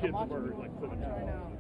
kids were like so much. I know.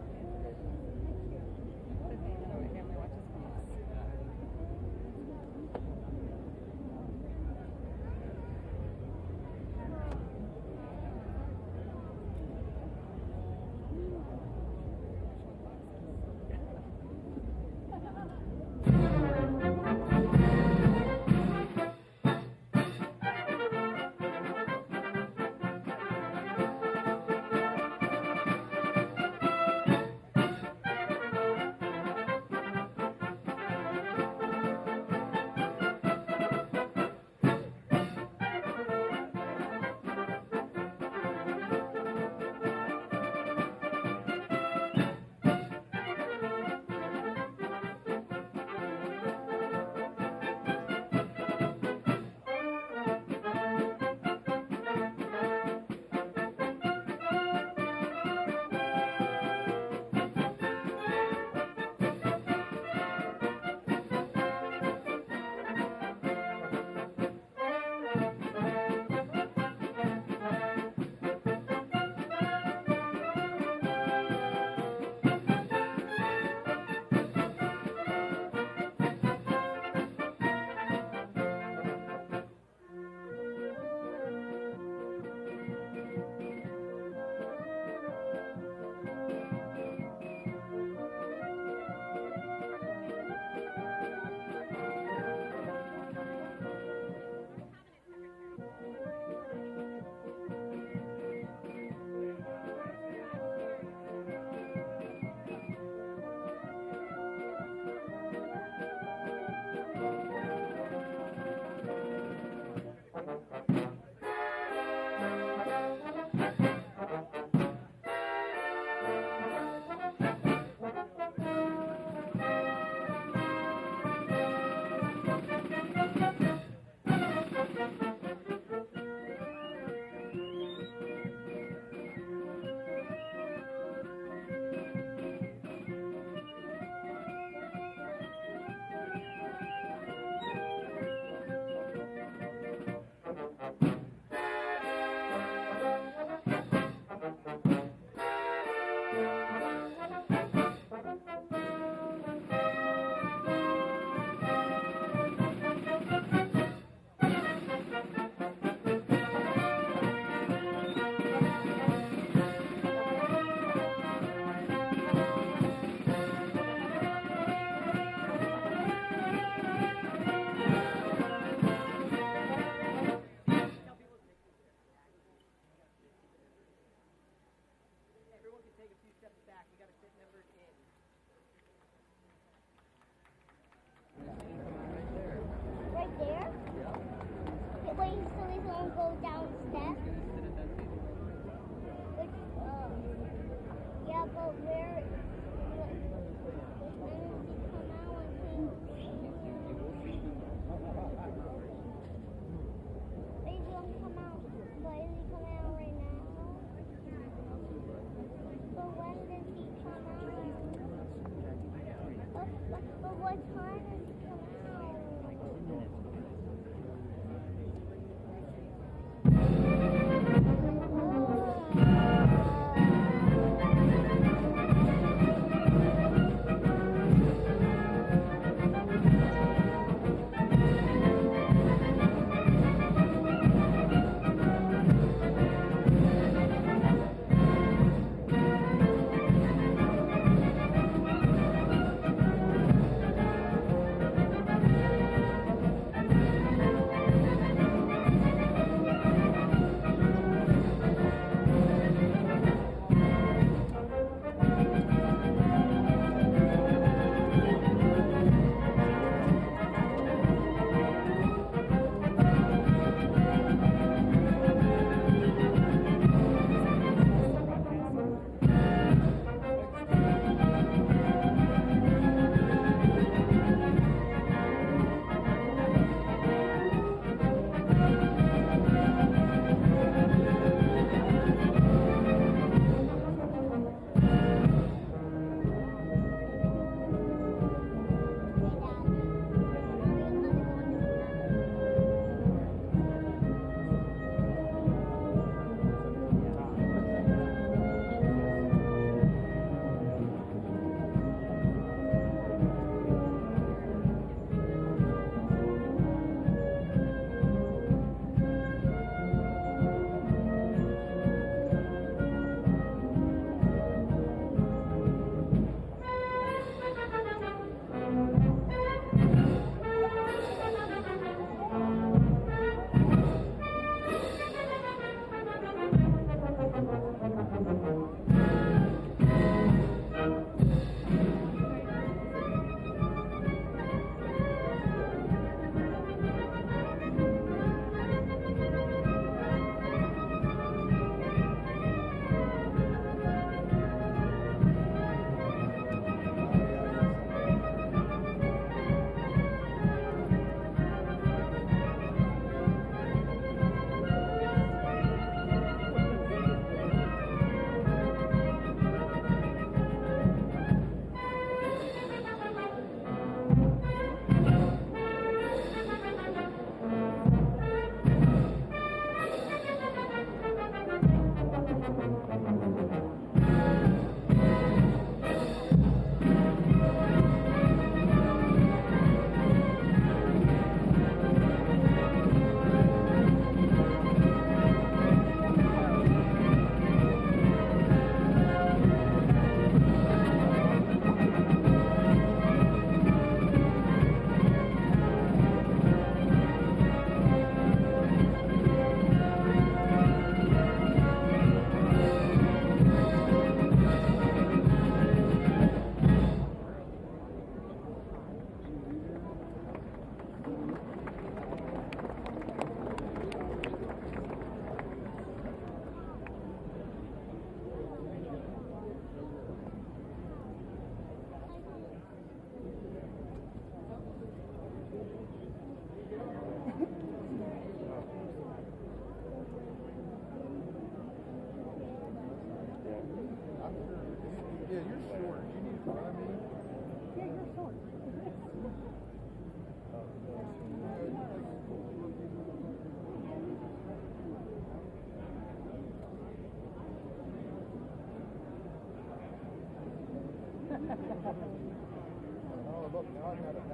short. You need to find me. Yeah, you're short. Oh, look, now I got a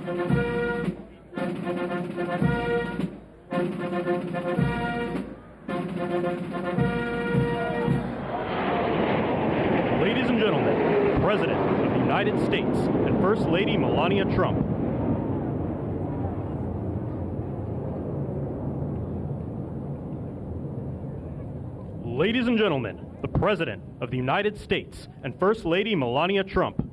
Ladies and gentlemen, the President of the United States and First Lady Melania Trump. Ladies and gentlemen, the President of the United States and First Lady Melania Trump.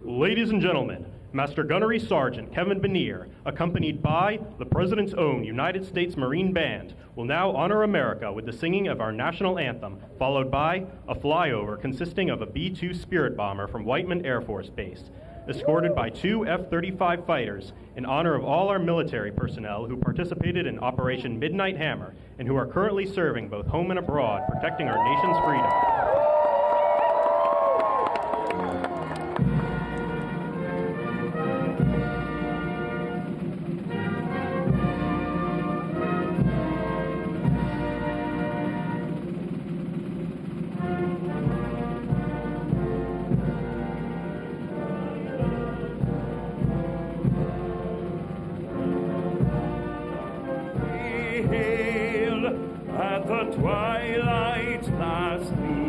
Ladies and gentlemen, Master Gunnery Sergeant Kevin Benier, accompanied by the President's own United States Marine Band, will now honor America with the singing of our national anthem, followed by a flyover consisting of a B-2 Spirit bomber from Whiteman Air Force Base, escorted by 2 F-35 fighters in honor of all our military personnel who participated in Operation Midnight Hammer and who are currently serving both home and abroad, protecting our nation's freedom. At the twilight's last gleam,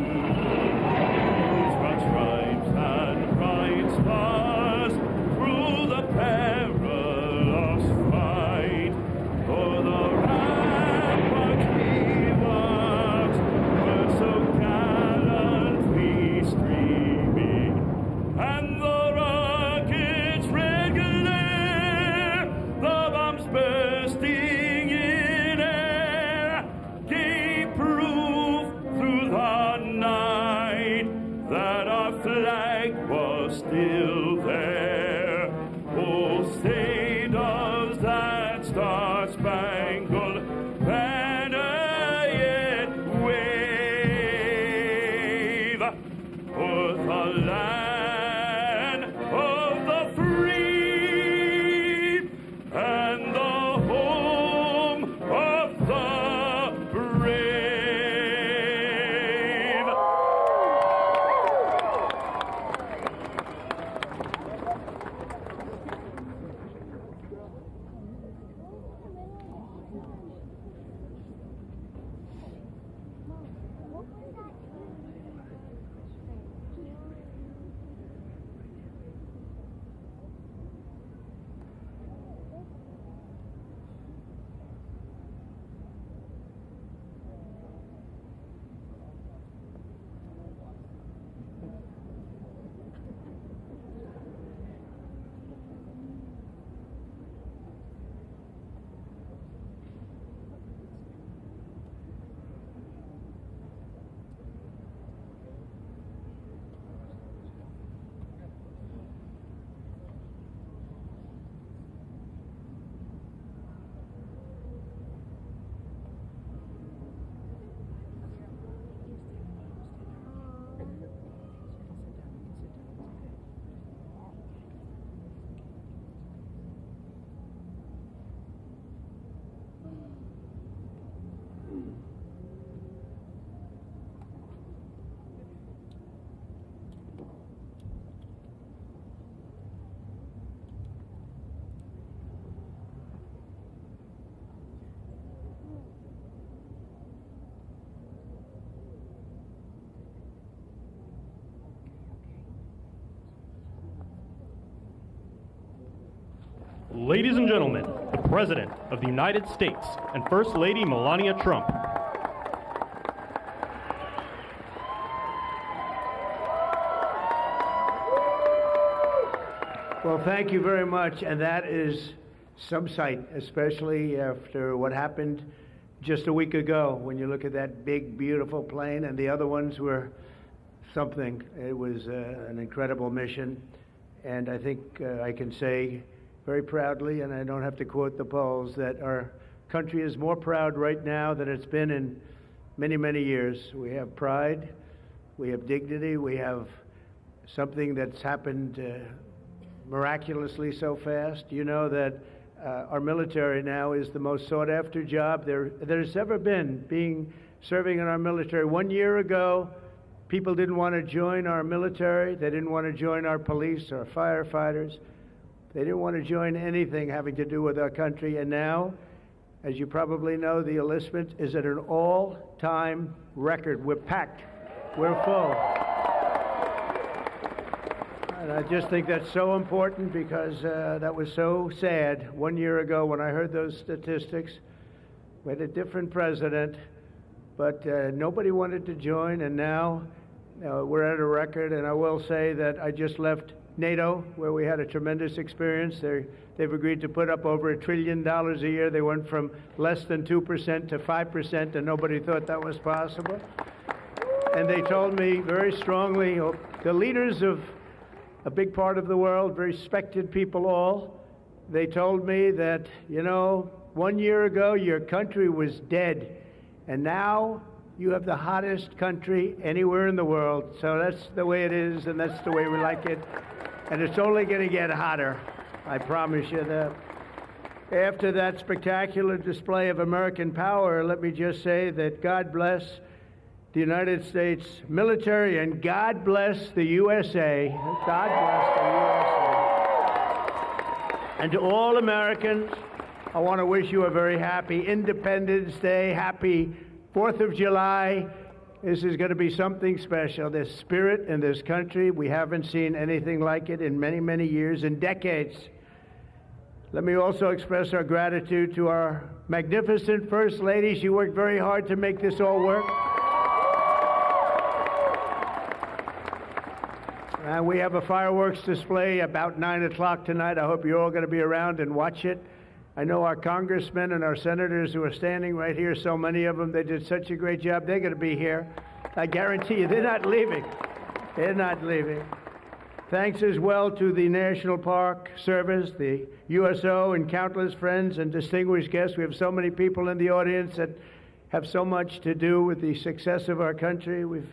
Ladies and gentlemen, the President of the United States and First Lady Melania Trump. Well, thank you very much, and that is some sight, especially after what happened just a week ago when you look at that big, beautiful plane, and the other ones were something. It was an incredible mission, and I think I can say very proudly, and I don't have to quote the polls, that our country is more proud right now than it's been in many, many years. We have pride, we have dignity, we have something that's happened miraculously so fast. You know that our military now is the most sought after job there's ever been, serving in our military. 1 year ago, people didn't want to join our military. They didn't want to join our police or firefighters. They didn't want to join anything having to do with our country. And now, as you probably know, the enlistment is at an all-time record. We're packed. We're full. And I just think that's so important because that was so sad 1 year ago when I heard those statistics. We had a different president, but nobody wanted to join, and now we're at a record. And I will say that I just left NATO, where we had a tremendous experience. They've agreed to put up over $1 trillion a year. They went from less than 2% to 5%, and nobody thought that was possible. And they told me very strongly, the leaders of a big part of the world, very respected people all, they told me that, 1 year ago your country was dead, and now you have the hottest country anywhere in the world. So that's the way it is, and that's the way we like it. And it's only going to get hotter, I promise you that. After that spectacular display of American power, let me just say that God bless the United States military, and God bless the USA. God bless the USA. And to all Americans, I want to wish you a very happy Independence Day, happy 4th of July. This is going to be something special. This spirit in this country, we haven't seen anything like it in many, many years, in decades. Let me also express our gratitude to our magnificent First Lady. She worked very hard to make this all work. And we have a fireworks display about 9 o'clock tonight. I hope you're all going to be around and watch it. I know our congressmen and our senators who are standing right here, so many of them, they did such a great job. They're going to be here. I guarantee you, they're not leaving. They're not leaving. Thanks as well to the National Park Service, the USO, and countless friends and distinguished guests. We have so many people in the audience that have so much to do with the success of our country. We've,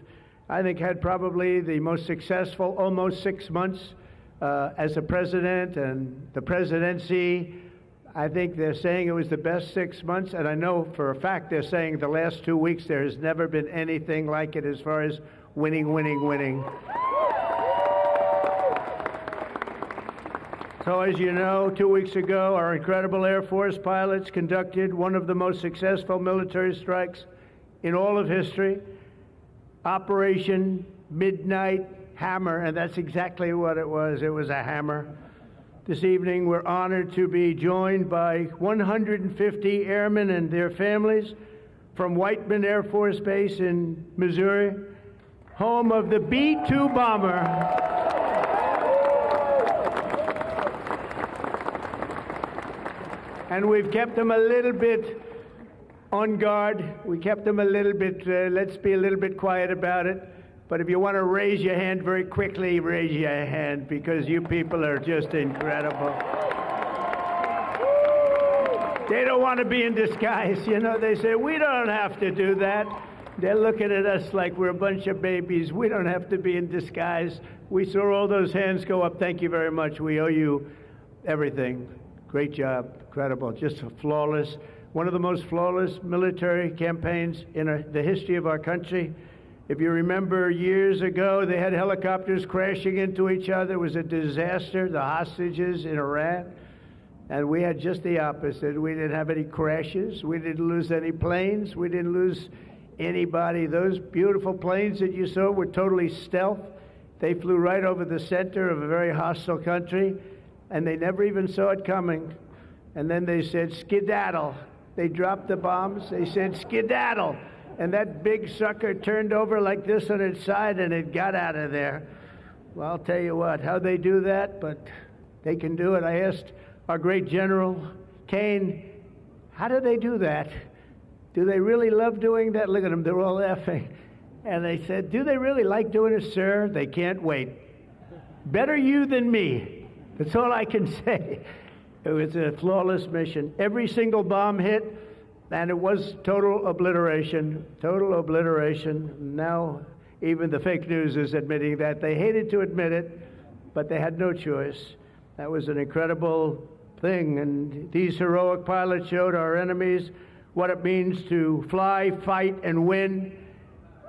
I think, had probably the most successful almost 6 months as a president and the presidency. I think they're saying it was the best 6 months, and I know for a fact they're saying the last 2 weeks there has never been anything like it as far as winning. So as you know, 2 weeks ago, our incredible Air Force pilots conducted one of the most successful military strikes in all of history, Operation Midnight Hammer, and that's exactly what it was. It was a hammer. This evening, we're honored to be joined by 150 airmen and their families from Whiteman Air Force Base in Missouri, home of the B-2 bomber. And we've kept them a little bit on guard. We kept them a little bit, let's be a little bit quiet about it. But if you want to raise your hand very quickly, raise your hand, because you people are just incredible. They don't want to be in disguise. They say, we don't have to do that. They're looking at us like we're a bunch of babies. We don't have to be in disguise. We saw all those hands go up. Thank you very much. We owe you everything. Great job. Incredible. Just flawless. One of the most flawless military campaigns in the history of our country. If you remember years ago, they had helicopters crashing into each other. It was a disaster, the hostages in Iran. And we had just the opposite. We didn't have any crashes. We didn't lose any planes. We didn't lose anybody. Those beautiful planes that you saw were totally stealth. They flew right over the center of a very hostile country, and they never even saw it coming. And then they said, skedaddle. They dropped the bombs. They said, skedaddle. And that big sucker turned over like this on its side, and it got out of there. Well, I'll tell you what, how they do that, but they can do it. I asked our great General Kane, how do they do that? Do they really love doing that? Look at them, they're all laughing. And they said, do they really like doing it, sir? They can't wait. Better you than me. That's all I can say. It was a flawless mission. Every single bomb hit, and it was total obliteration. Total obliteration. Now, even the fake news is admitting that. They hated to admit it, but they had no choice. That was an incredible thing, and these heroic pilots showed our enemies what it means to fly, fight, and win.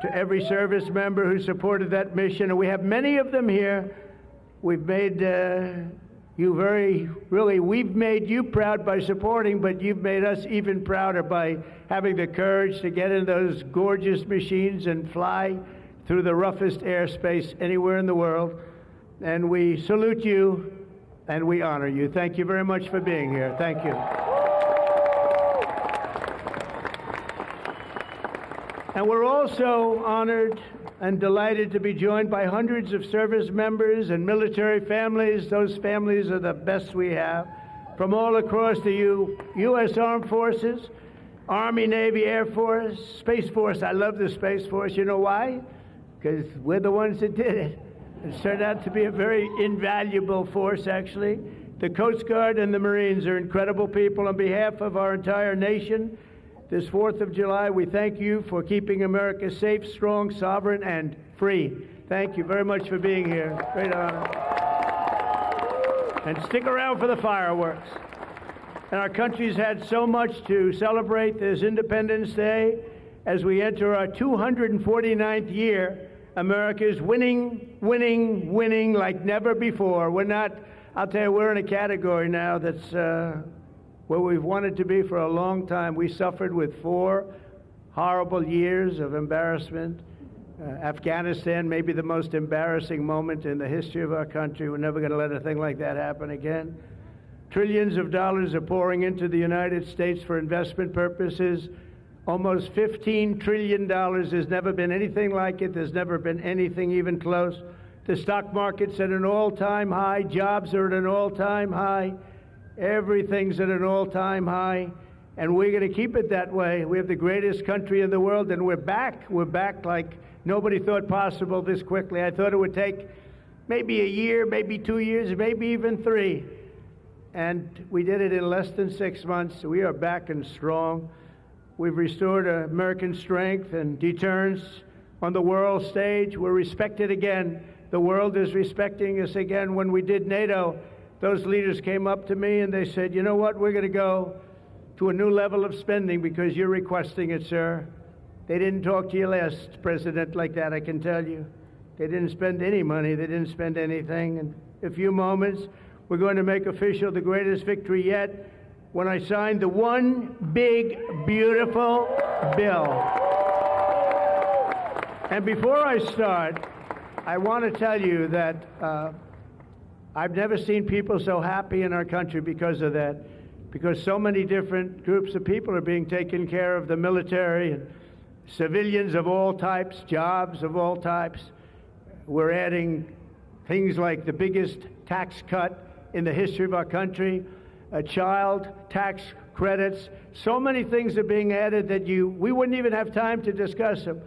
To every service member who supported that mission, and we have many of them here. We've made we've made you proud by supporting, but you've made us even prouder by having the courage to get in those gorgeous machines and fly through the roughest airspace anywhere in the world. And we salute you, and we honor you. Thank you very much for being here. Thank you. And we're also honored and delighted to be joined by hundreds of service members and military families. Those families are the best we have, from all across the U.S. Armed Forces, Army, Navy, Air Force, Space Force. I love the Space Force. You know why? Because we're the ones that did it. It's turned out to be a very invaluable force, actually. The Coast Guard and the Marines are incredible people. On behalf of our entire nation, this 4th of July, we thank you for keeping America safe, strong, sovereign, and free. Thank you very much for being here. Great honor. And stick around for the fireworks. And our country's had so much to celebrate this Independence Day. As we enter our 249th year, America is winning, winning, winning like never before. We're not, I'll tell you, we're in a category now that's where we've wanted to be for a long time. We suffered with 4 horrible years of embarrassment. Afghanistan may be the most embarrassing moment in the history of our country. We're never going to let a thing like that happen again. Trillions of dollars are pouring into the United States for investment purposes. Almost $15 trillion. There's never been anything like it. There's never been anything even close. The stock market's at an all-time high. Jobs are at an all-time high. Everything's at an all-time high, and we're going to keep it that way. We have the greatest country in the world, and we're back. We're back like nobody thought possible this quickly. I thought it would take maybe a year, maybe 2 years, maybe even 3. And we did it in less than 6 months. We are back and strong. We've restored American strength and deterrence on the world stage. We're respected again. The world is respecting us again. When we did NATO, those leaders came up to me and they said, you know what, we're going to go to a new level of spending because you're requesting it, sir. They didn't talk to you last president like that, I can tell you. They didn't spend any money. They didn't spend anything. In a few moments, we're going to make official the greatest victory yet when I signed the one big, beautiful bill. And before I start, I want to tell you that I've never seen people so happy in our country because of that, because so many different groups of people are being taken care of, the military and civilians of all types, jobs of all types. We're adding things like the biggest tax cut in the history of our country, child tax credits. So many things are being added that we wouldn't even have time to discuss them.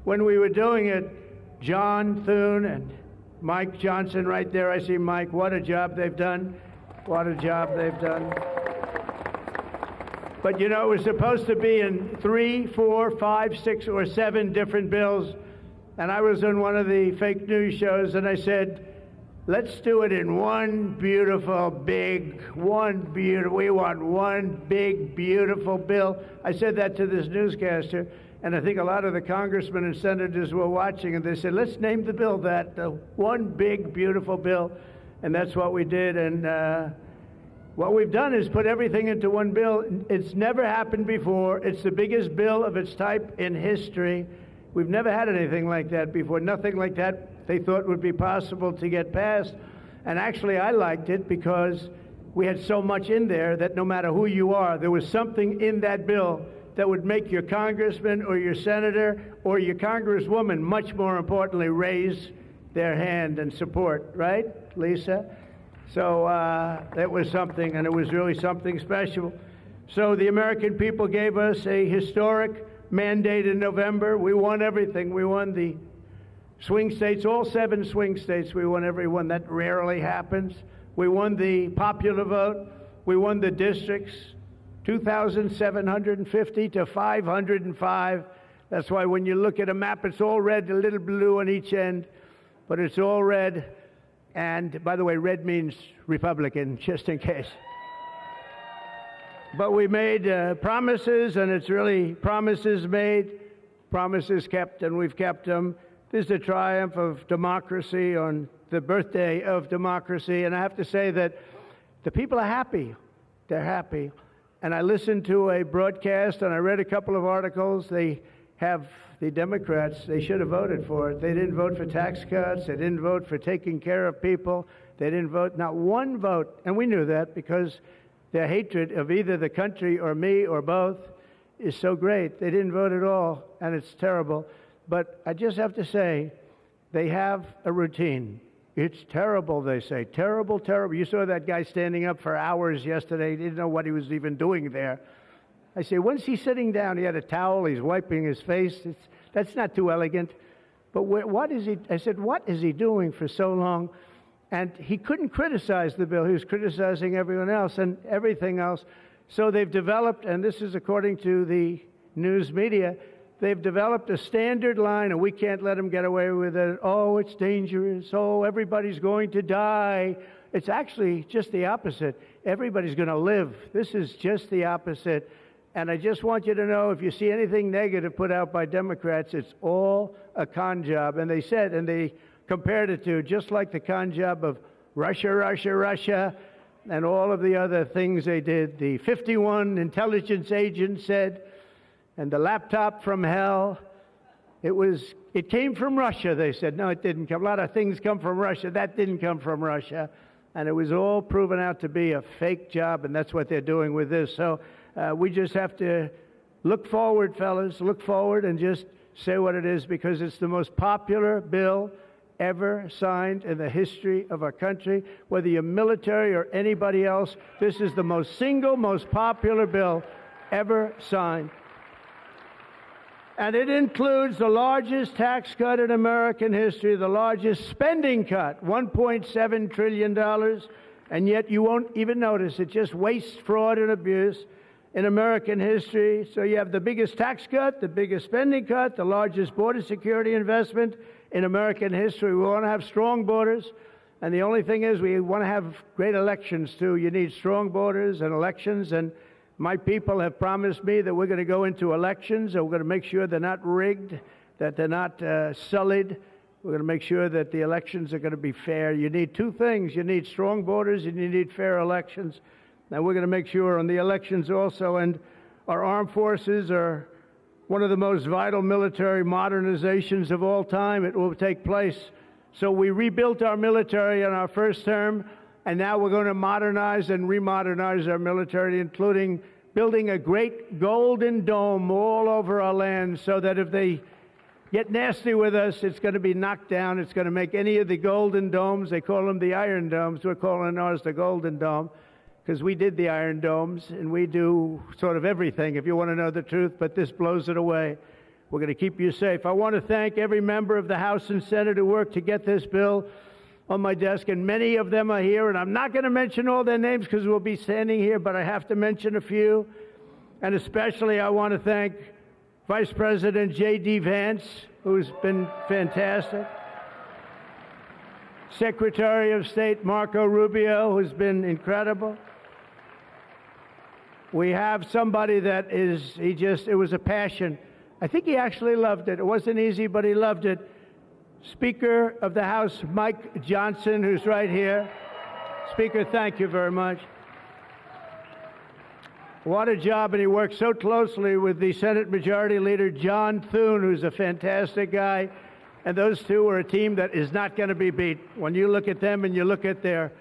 When we were doing it, John Thune and Mike Johnson right there, I see Mike, what a job they've done. What a job they've done. But you know, it was supposed to be in 3, 4, 5, 6, or 7 different bills. And I was on one of the fake news shows and I said, let's do it in one beautiful, big, we want one big, beautiful bill. I said that to this newscaster. And I think a lot of the congressmen and senators were watching, and they said, let's name the bill that, the one big, beautiful bill. And that's what we did. And what we've done is put everything into one bill. It's never happened before. It's the biggest bill of its type in history. We've never had anything like that before. Nothing like that they thought would be possible to get passed. And actually, I liked it because we had so much in there that no matter who you are, there was something in that bill that would make your congressman or your senator or your congresswoman, much more importantly, raise their hand and support, right, Lisa? So that was something, and it was really something special. So the American people gave us a historic mandate in November. We won everything. We won the swing states, all 7 swing states. We won every one. That rarely happens. We won the popular vote. We won the districts, 2,750 to 505. That's why when you look at a map, it's all red, a little blue on each end, but it's all red. And by the way, red means Republican, just in case. But we made promises, and it's really promises made, promises kept, and we've kept them. This is the triumph of democracy on the birthday of democracy, and I have to say that the people are happy. They're happy. And I listened to a broadcast, and I read a couple of articles. They have the Democrats, they should have voted for it. They didn't vote for tax cuts. They didn't vote for taking care of people. They didn't vote, not one vote. And we knew that because their hatred of either the country or me or both is so great. They didn't vote at all, and it's terrible. But I just have to say, they have a routine. It's terrible, they say. Terrible, terrible. You saw that guy standing up for hours yesterday. He didn't know what he was even doing there. I say, when's he sitting down? He had a towel. He's wiping his face. That's not too elegant. But what is he? I said, what is he doing for so long? And he couldn't criticize the bill. He was criticizing everyone else and everything else. So they've developed, and this is according to the news media, they've developed a standard line, and we can't let them get away with it. Oh, it's dangerous. Oh, everybody's going to die. It's actually just the opposite. Everybody's going to live. This is just the opposite. And I just want you to know, if you see anything negative put out by Democrats, it's all a con job. And they said, and they compared it to just like the con job of Russia, Russia, Russia, and all of the other things they did. The 51 intelligence agents said, and the laptop from hell, it came from Russia, they said. No, it didn't come. A lot of things come from Russia. That didn't come from Russia. And it was all proven out to be a fake job, and that's what they're doing with this. So we just have to look forward, fellas, look forward and just say what it is, because it's the most popular bill ever signed in the history of our country. Whether you're military or anybody else, this is the most popular bill ever signed. And it includes the largest tax cut in American history, the largest spending cut, $1.7 trillion, and yet you won't even notice it. Just waste, fraud, and abuse in American history. So you have the biggest tax cut, the biggest spending cut, the largest border security investment in American history. We want to have strong borders, and the only thing is we want to have great elections, too. You need strong borders and elections, and my people have promised me that we're going to go into elections, and we're going to make sure they're not rigged, that they're not sullied. We're going to make sure that the elections are going to be fair. You need 2 things. You need strong borders, and you need fair elections. And we're going to make sure on the elections also. And our armed forces are one of the most vital military modernizations of all time. It will take place. So we rebuilt our military in our first term, and now we're going to modernize and remodernize our military, including building a great golden dome all over our land, so that if they get nasty with us, it's going to be knocked down. It's going to make any of the golden domes, they call them the iron domes, we're calling ours the golden dome, because we did the iron domes, and we do sort of everything, if you want to know the truth, but this blows it away. We're going to keep you safe. I want to thank every member of the House and Senate who worked to get this bill on my desk, and many of them are here, and I'm not going to mention all their names because we'll be standing here, but I have to mention a few. And especially I want to thank Vice President J.D. Vance, who's been fantastic, Secretary of State Marco Rubio, who's been incredible. We have somebody that it was a passion. I think he actually loved it. It wasn't easy, but he loved it. Speaker of the House, Mike Johnson, who's right here. Speaker, thank you very much. What a job, and he worked so closely with the Senate Majority Leader, John Thune, who's a fantastic guy. And those two are a team that is not going to be beat. When you look at them and you look at their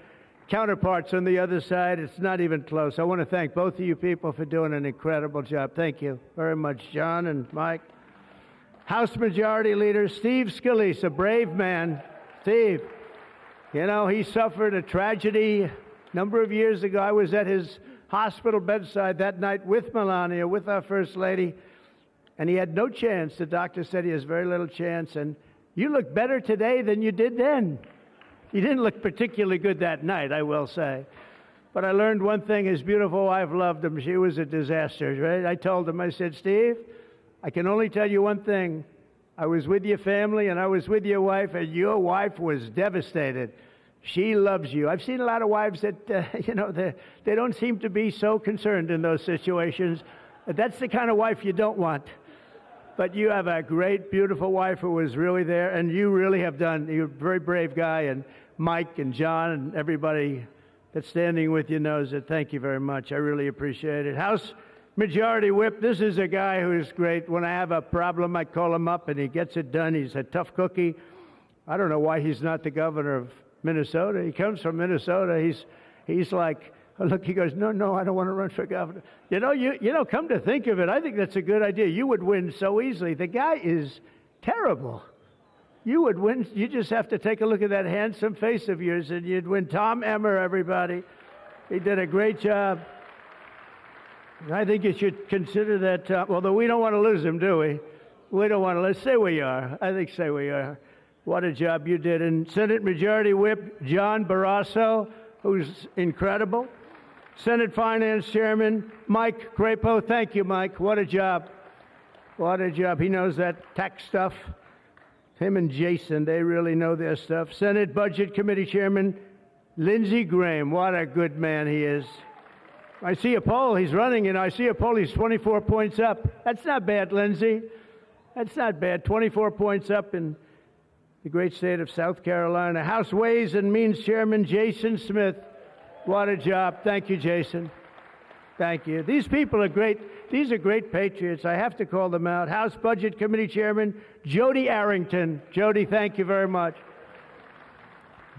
counterparts on the other side. It's not even close. I want to thank both of you people for doing an incredible job. Thank you very much, John and Mike. House Majority Leader Steve Scalise, a brave man. Steve, you know, he suffered a tragedy a number of years ago. I was at his hospital bedside that night with Melania, with our First Lady, and he had no chance. The doctor said he has very little chance, and you look better today than you did then. You didn't look particularly good that night, I will say. But I learned one thing. His beautiful wife loved him. She was a disaster, right? I told him, I said, Steve, I can only tell you one thing. I was with your family, and I was with your wife, and your wife was devastated. She loves you. I've seen a lot of wives that, you know, they don't seem to be so concerned in those situations. That's the kind of wife you don't want. But you have a great, beautiful wife who was really there, and you really have done. You're a very brave guy, and Mike and John and everybody that's standing with you knows it. Thank you very much. I really appreciate it. House Majority Whip, this is a guy who is great. When I have a problem, I call him up, and he gets it done. He's a tough cookie. I don't know why he's not the governor of Minnesota. He comes from Minnesota. He's like, oh, look, he goes, no, I don't want to run for governor. You know, come to think of it, I think that's a good idea. You would win so easily. The guy is terrible. You would win. You just have to take a look at that handsome face of yours, and you'd win. Tom Emmer, everybody. He did a great job. I think you should consider that, although we don't want to lose him, do we? We don't want to. Let's say we are. I think say we are. What a job you did. And Senate Majority Whip John Barrasso, who's incredible. Senate Finance Chairman Mike Crapo. Thank you, Mike. What a job. What a job. He knows that tax stuff. Him and Jason, they really know their stuff. Senate Budget Committee Chairman Lindsey Graham. What a good man he is. I see a poll. He's running, and I see a poll. He's 24 points up. That's not bad, Lindsey. That's not bad. 24 points up in the great state of South Carolina. House Ways and Means Chairman Jason Smith. What a job. Thank you, Jason. Thank you. These people are great. These are great patriots. I have to call them out. House Budget Committee Chairman Jody Arrington. Jody, thank you very much.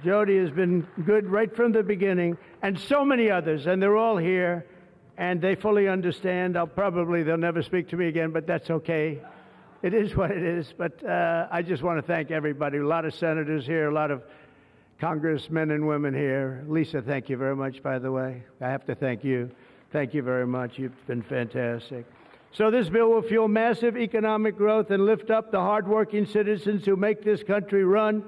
Jody has been good right from the beginning, and so many others, and they're all here, and they fully understand. They'll never speak to me again, but that's okay. It is what it is, but I just want to thank everybody. A lot of senators here, a lot of congressmen and women here. Lisa, thank you very much, by the way. I have to thank you. Thank you very much. You've been fantastic. So this bill will fuel massive economic growth and lift up the hardworking citizens who make this country run.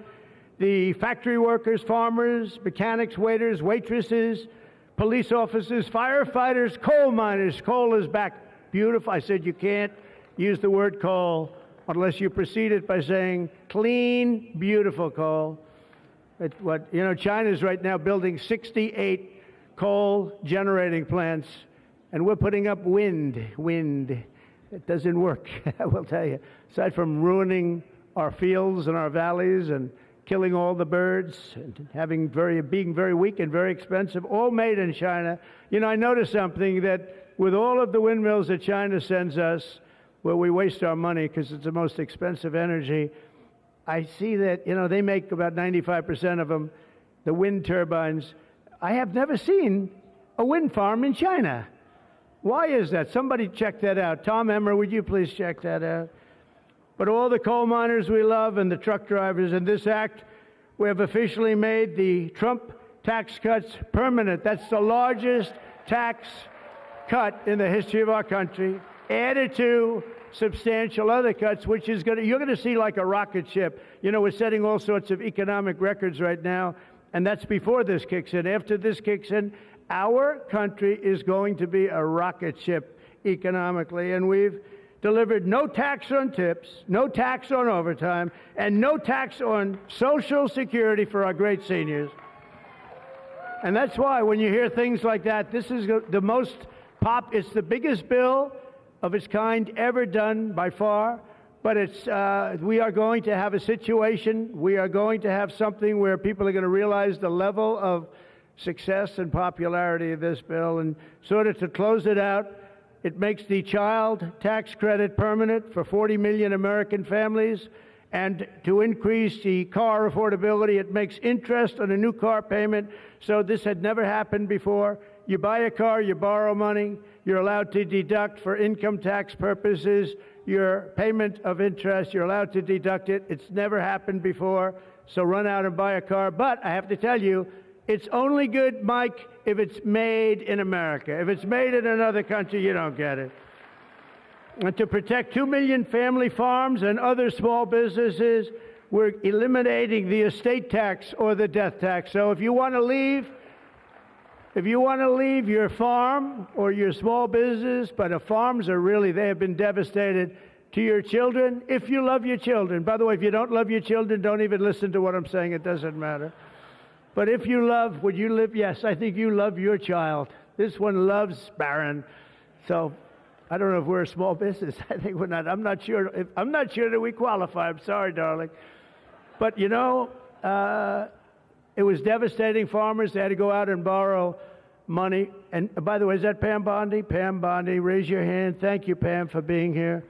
The factory workers, farmers, mechanics, waiters, waitresses, police officers, firefighters, coal miners. Coal is back. Beautiful. I said you can't use the word coal unless you precede it by saying clean, beautiful coal. China's right now building 68 coal generating plants, and we're putting up wind. It doesn't work, I will tell you. Aside from ruining our fields and our valleys and killing all the birds and being very weak and very expensive, all made in China. You know, I noticed something, that with all of the windmills that China sends us, where we waste our money because it's the most expensive energy, I see that, they make about 95% of them, the wind turbines. I have never seen a wind farm in China. Why is that? Somebody check that out. Tom Emmer, would you please check that out? But all the coal miners we love and the truck drivers, in this act, we have officially made the Trump tax cuts permanent. That's the largest tax cut in the history of our country, added to substantial other cuts, which is you're going to see like a rocket ship. We're setting all sorts of economic records right now, and that's before this kicks in. After this kicks in, our country is going to be a rocket ship economically, and we've delivered no tax on tips, no tax on overtime, and no tax on Social Security for our great seniors. And that's why when you hear things like that, this is it's the biggest bill of its kind ever done by far, but we are going to have a situation, we are going to have something where people are going to realize the level of success and popularity of this bill. And sort of to close it out, it makes the child tax credit permanent for 40 million American families, and to increase the car affordability. It makes interest on a new car payment. So this had never happened before. You buy a car, you borrow money, you're allowed to deduct for income tax purposes your payment of interest. You're allowed to deduct it. It's never happened before. So run out and buy a car. But I have to tell you, it's only good, Mike, if it's made in America. If it's made in another country, you don't get it. And to protect 2 million family farms and other small businesses, we're eliminating the estate tax or the death tax. So if you want to leave your farm or your small business, but the farms are really, they have been devastated, to your children, if you love your children. By the way, if you don't love your children, don't even listen to what I'm saying. It doesn't matter. But if you love, would you live? Yes, I think you love your child. This one loves Barron. So I don't know if we're a small business. I think we're not. I'm not sure that we qualify. I'm sorry, darling. But, you know, it was devastating. Farmers, they had to go out and borrow money. And by the way, is that Pam Bondi? Pam Bondi, raise your hand. Thank you, Pam, for being here.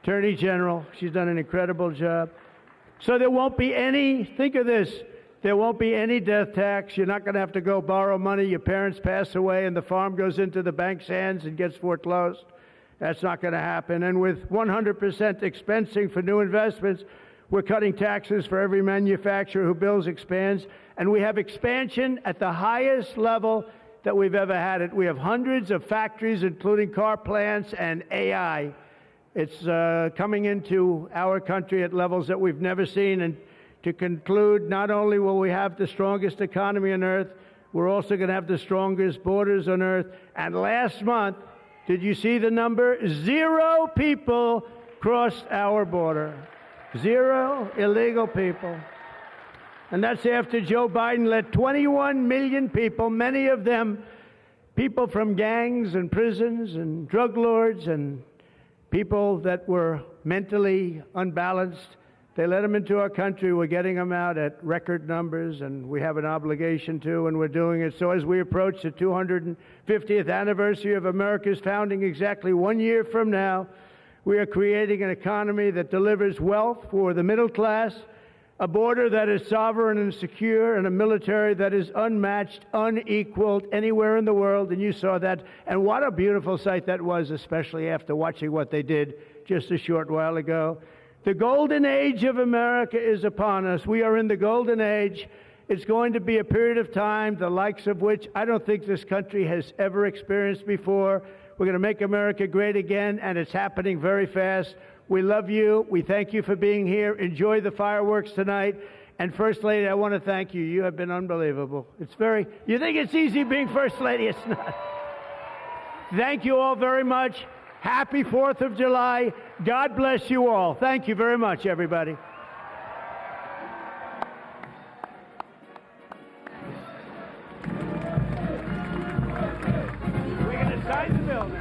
Attorney General, she's done an incredible job. So there won't be any, think of this, there won't be any death tax. You're not going to have to go borrow money. Your parents pass away and the farm goes into the bank's hands and gets foreclosed. That's not going to happen. And with 100% expensing for new investments, we're cutting taxes for every manufacturer who builds, expands. And we have expansion at the highest level that we've ever had it. We have hundreds of factories, including car plants and AI. It's coming into our country at levels that we've never seen. And to conclude, not only will we have the strongest economy on earth, we're also going to have the strongest borders on earth. And last month, did you see the number? 0 people crossed our border. 0 illegal people. And that's after Joe Biden let 21 million people, many of them people from gangs and prisons and drug lords and people that were mentally unbalanced, they let them into our country. We're getting them out at record numbers, and we have an obligation to, and we're doing it. So as we approach the 250th anniversary of America's founding exactly 1 year from now, we are creating an economy that delivers wealth for the middle class, a border that is sovereign and secure, and a military that is unmatched, unequaled anywhere in the world. And you saw that. And what a beautiful sight that was, especially after watching what they did just a short while ago. The golden age of America is upon us. We are in the golden age. It's going to be a period of time, the likes of which I don't think this country has ever experienced before. We're going to make America great again, and it's happening very fast. We love you. We thank you for being here. Enjoy the fireworks tonight. And First Lady, I want to thank you. You have been unbelievable. You think it's easy being First Lady? It's not. Thank you all very much. Happy 4th of July. God bless you all. Thank you very much, everybody. We're going to sign the building.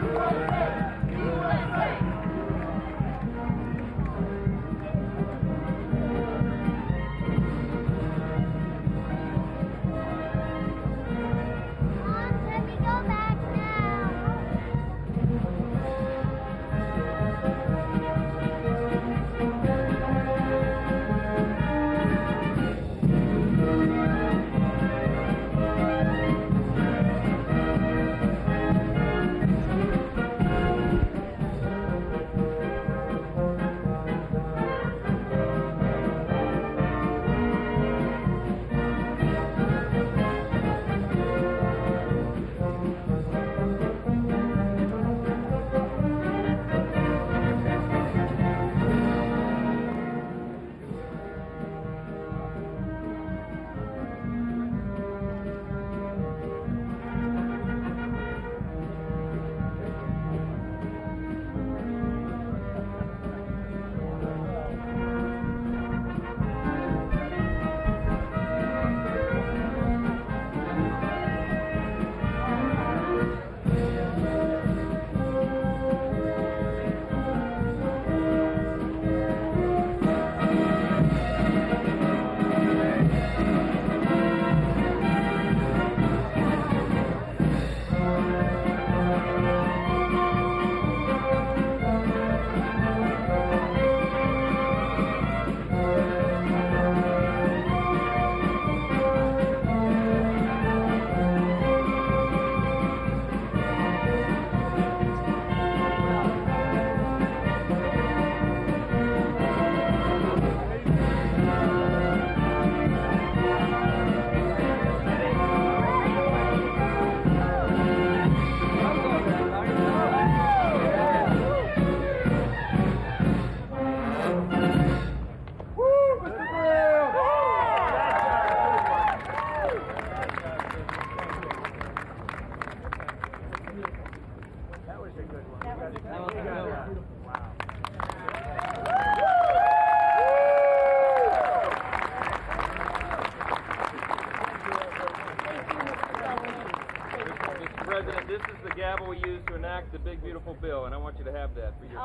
gavel we use to enact the big, beautiful bill, and I want you to have that for your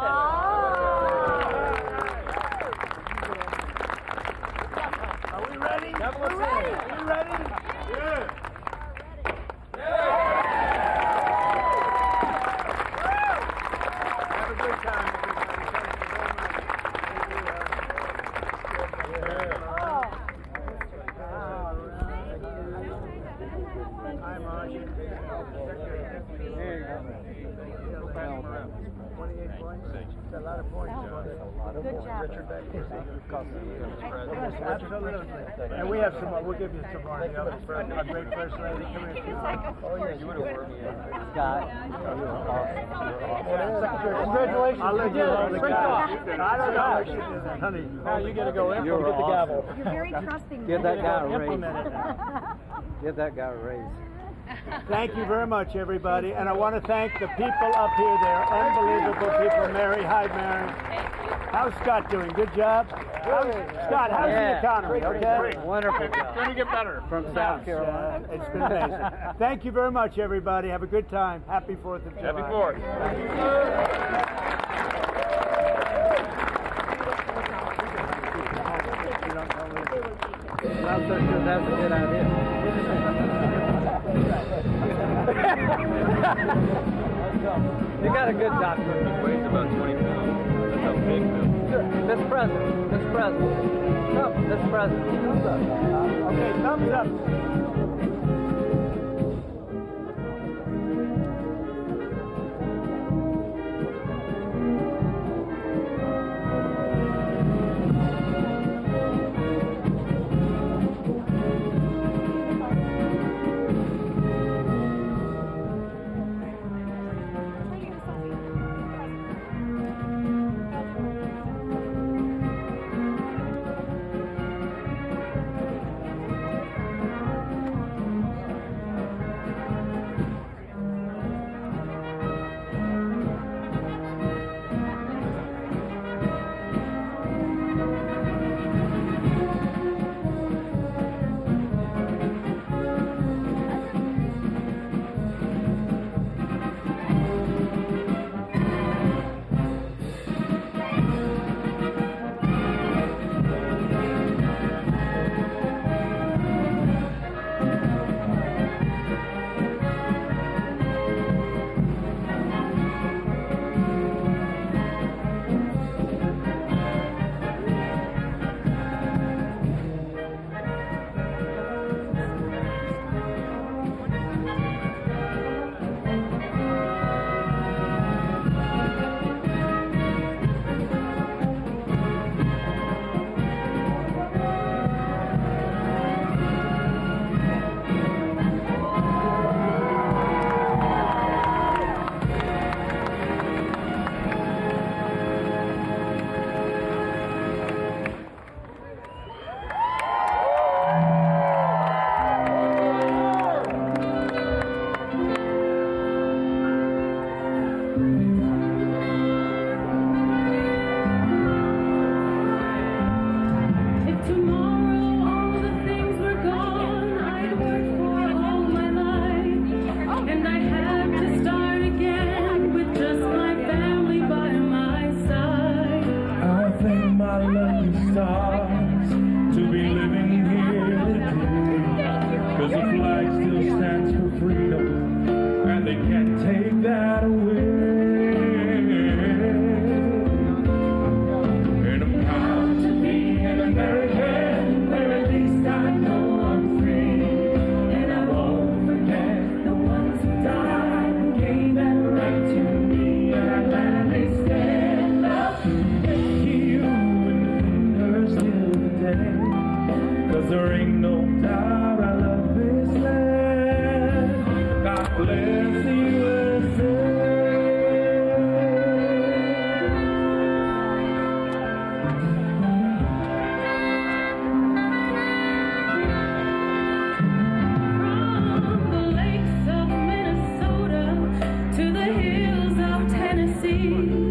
Are we ready? Gavel us in. Are we ready? Yeah. Have a good time, everybody. Thank you very much. There you go. 28 points. That's a lot of points. Good job. Absolutely. And we have some more. We'll give you some more. The other our great first lady. Come here. Oh, yeah, you would have worked me in. Scott, Congratulations. I'll let you hold the gavel. I don't know. Honey, now you got to go in. You're Get the gavel. You're very trusting. give that guy a Implement raise. it now. Give that guy a raise. Thank you very much, everybody. And I want to thank the people up here. They're unbelievable people. Mary, hi, Mary. How's Scott doing? Good job? Scott, how's the economy? Okay? Wonderful job. Going to get better. From South Carolina. It's been amazing. Thank you very much, everybody. Have a good time. Happy 4th of July. Happy 4th. I'm not so sure that's a good idea. You got a good doctor. He weighs about 20 pounds. That's how big this. Mr. President. Mr. President. Come, Mr. President. Thumbs up. Okay, thumbs up. To the hills of Tennessee.